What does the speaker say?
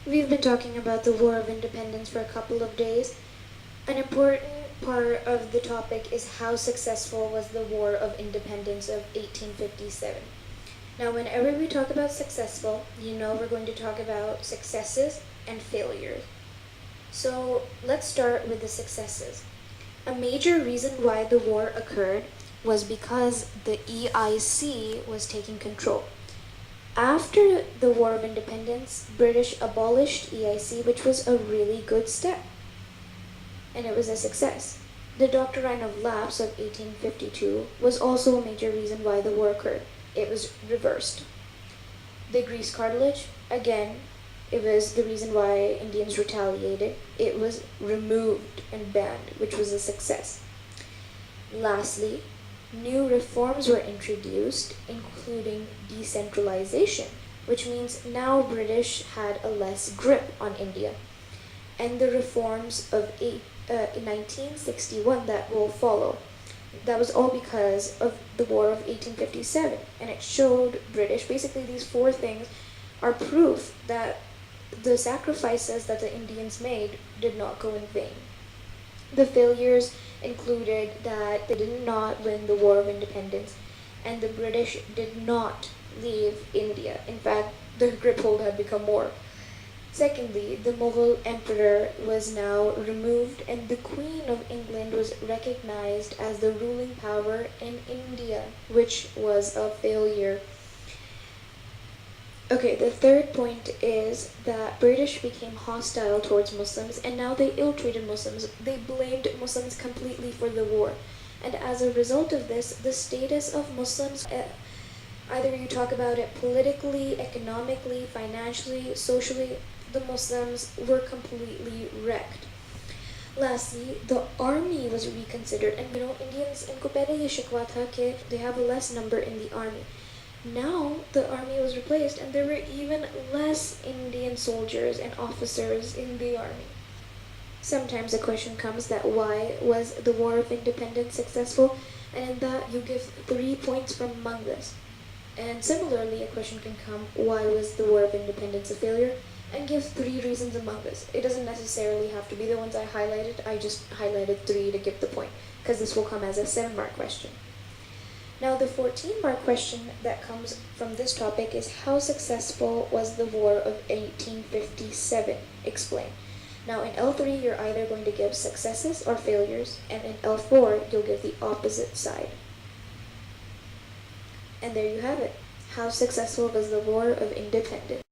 We've been talking about the War of Independence for a couple of days. An important part of the topic is how successful was the War of Independence of 1857. Now, whenever we talk about successful, you know we're going to talk about successes and failures. So let's start with the successes. A major reason why the war occurred was because the EIC was taking control. After the War of Independence, British abolished EIC, which was a really good step, and it was a success. The Doctrine of Lapse of 1852 was also a major reason why the war occurred. It was reversed. The grease cartilage, again, it was the reason why Indians retaliated. It was removed and banned, which was a success. Lastly, new reforms were introduced, including decentralization, which means now British had a less grip on India. And the reforms of 1961 that will follow. That was all because of the War of 1857, and it showed British, basically these four things are proof that the sacrifices that the Indians made did not go in vain. The failures included that they did not win the War of Independence, and the British did not leave India. In fact, the grip hold had become more. Secondly, the Mughal emperor was now removed, and the Queen of England was recognized as the ruling power in India, which was a failure. Okay, the third point is that British became hostile towards Muslims, and now they ill-treated Muslims. They blamed Muslims completely for the war. And as a result of this, the status of Muslims, either you talk about it politically, economically, financially, socially, the Muslims were completely wrecked. Lastly, the army was reconsidered, and Indians in pehle ye shikwa tha ke they have a less number in the army. Now the army was replaced, and there were even less Indian soldiers and officers in the army. Sometimes the question comes that why was the War of Independence successful, and in that you give 3 points from among this. And similarly, a question can come, why was the War of Independence a failure? And give 3 reasons among this. It doesn't necessarily have to be the ones I highlighted. I just highlighted 3 to give the point, because this will come as a 7-mark question. Now, the 14-mark question that comes from this topic is, how successful was the War of 1857? Explain. Now, in L3, you're either going to give successes or failures, and in L4, you'll give the opposite side. And there you have it. How successful was the War of Independence?